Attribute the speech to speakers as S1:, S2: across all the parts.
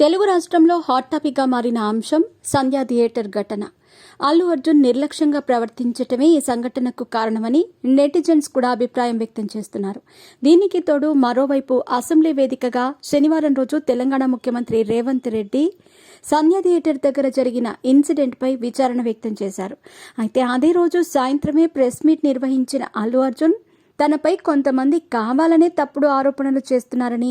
S1: తెలుగు రాష్ట్రంలో హాట్ టాపిక్గా మారిన అంశం సంధ్యా థియేటర్ ఘటన. అల్లు అర్జున్ నిర్లక్ష్యంగా ప్రవర్తించటమే ఈ సంఘటనకు కారణమని నెటిజన్స్ కూడా అభిప్రాయం వ్యక్తం చేస్తున్నారు. దీనికి తోడు మరోవైపు అసెంబ్లీ వేదికగా శనివారం రోజు తెలంగాణ ముఖ్యమంత్రి రేవంత్ రెడ్డి సంధ్యా థియేటర్ దగ్గర జరిగిన ఇన్సిడెంట్పై విచారణ వ్యక్తం చేశారు. అయితే అదే రోజు సాయంత్రమే ప్రెస్ మీట్ నిర్వహించిన అల్లు అర్జున్ తనపై కొంతమంది కావాలనే తప్పుడు ఆరోపణలు చేస్తున్నారని,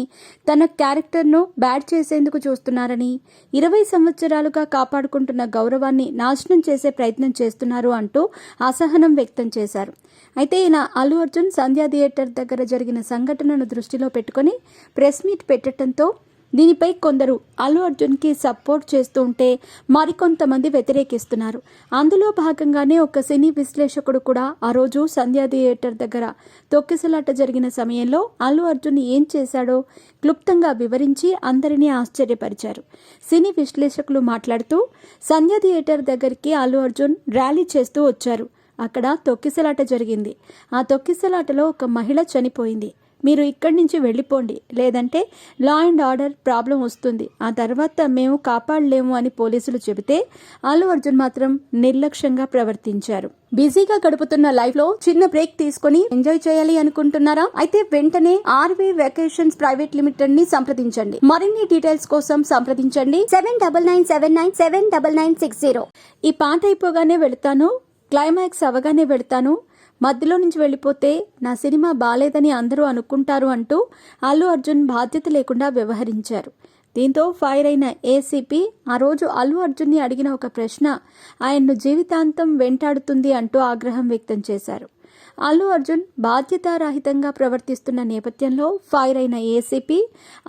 S1: తన క్యారెక్టర్ను బ్యాడ్ చేసేందుకు చూస్తున్నారని, 20 సంవత్సరాలుగా కాపాడుకుంటున్న గౌరవాన్ని నాశనం చేసే ప్రయత్నం చేస్తున్నారు అంటూ అసహనం వ్యక్తం చేశారు. అయితే ఇలా అల్లు అర్జున్ సంధ్యా థియేటర్ దగ్గర జరిగిన సంఘటనను దృష్టిలో పెట్టుకుని ప్రెస్ మీట్ పెట్టడంతో దీనిపై కొందరు అల్లు అర్జున్కి సపోర్ట్ చేస్తూ ఉంటే మరికొంతమంది వ్యతిరేకిస్తున్నారు. అందులో భాగంగానే ఒక సినీ విశ్లేషకుడు కూడా ఆ రోజు సంధ్యా థియేటర్ దగ్గర తొక్కిసలాట జరిగిన సమయంలో అల్లు అర్జున్ ఏం చేశాడో క్లుప్తంగా వివరించి అందరినీ ఆశ్చర్యపరిచారు. సినీ విశ్లేషకులు మాట్లాడుతూ సంధ్యా థియేటర్ దగ్గరికి అల్లు అర్జున్ ర్యాలీ చేస్తూ వచ్చారు. అక్కడ తొక్కిసలాట జరిగింది. ఆ తొక్కిసలాటలో ఒక మహిళ చనిపోయింది. మీరు ఇక్కడి నుంచి వెళ్ళిపోండి, లేదంటే లా అండ్ ఆర్డర్ ప్రాబ్లం వస్తుంది, ఆ తర్వాత మేము కాపాడలేము అని పోలీసులు చెబితే అల్లు అర్జున్ మాత్రం నిర్లక్ష్యంగా ప్రవర్తించారు. బిజీగా గడుపుతున్న లైఫ్ లో చిన్న బ్రేక్ తీసుకుని ఎంజాయ్ చేయాలి అనుకుంటున్నారా? అయితే వెంటనే ఆర్వీ వెకేషన్స్ ప్రైవేట్ లిమిటెడ్ ని సంప్రదించండి. మరిన్ని డీటెయిల్స్ కోసం సంప్రదించండి 7997979960. ఈ పాట అయిపోగానే వెళతాను, క్లైమాక్స్ అవగానే వెళతాను, మధ్యలో నుంచి వెళ్ళిపోతే నా సినిమా బాలేదని అందరూ అనుకుంటారు అంటూ అల్లు అర్జున్ బాధ్యత లేకుండా వ్యవహరించారు. దీంతో ఫైర్ అయిన ఏసీపీ ఆ రోజు అల్లు అర్జున్ని అడిగిన ఒక ప్రశ్న ఆయన్ను జీవితాంతం వెంటాడుతుంది అంటూ ఆగ్రహం వ్యక్తం చేశారు. అల్లు అర్జున్ బాధ్యతారాహితంగా ప్రవర్తిస్తున్న నేపథ్యంలో ఫైర్ అయిన ఏసీపీ,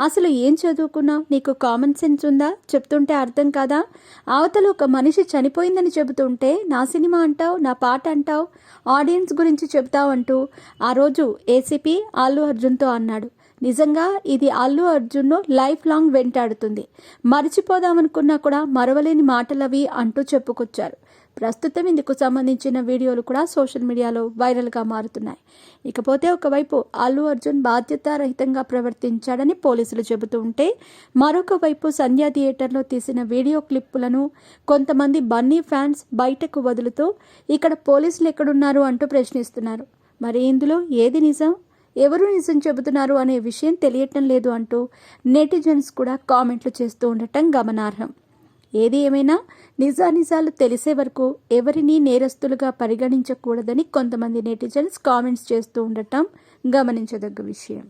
S1: అసలు ఏం చదువుకున్నావు, నీకు కామన్ సెన్స్ ఉందా, చెప్తుంటే అర్థం కాదా, అవతల ఒక మనిషి చనిపోయిందని చెబుతుంటే నా సినిమా అంటావు, నా పాట అంటావు, ఆడియన్స్ గురించి చెబుతావు అంటూ ఆ రోజు ఏసీపీ అల్లు అర్జున్తో అన్నాడు. నిజంగా ఇది అల్లు అర్జున్ను లైఫ్ లాంగ్ వెంటాడుతుంది. మరిచిపోదామనుకున్నా కూడా మరవలేని మాటలవి అంటూ చెప్పుకొచ్చారు. ప్రస్తుతం ఇందుకు సంబంధించిన వీడియోలు కూడా సోషల్ మీడియాలో వైరల్గా మారుతున్నాయి. ఇకపోతే ఒకవైపు అల్లు అర్జున్ బాధ్యతారహితంగా ప్రవర్తించాడని పోలీసులు చెబుతూ ఉంటే, మరొక వైపు సంధ్యా థియేటర్లో తీసిన వీడియో క్లిప్పులను కొంతమంది బన్నీ ఫ్యాన్స్ బయటకు వదులుతూ ఇక్కడ పోలీసులు ఎక్కడున్నారు అంటూ ప్రశ్నిస్తున్నారు. మరి ఇందులో ఏది నిజం, ఎవరు నిజం చెబుతున్నారు అనే విషయం తెలియటం లేదు అంటూ నెటిజన్స్ కూడా కామెంట్లు చేస్తూ ఉండటం గమనార్హం. ఏది ఏమైనా నిజానిజాలు తెలిసే వరకు ఎవరినీ నేరస్తులుగా పరిగణించకూడదని కొంతమంది నెటిజన్స్ కామెంట్స్ చేస్తూ ఉండటం గమనించదగ్గ విషయం.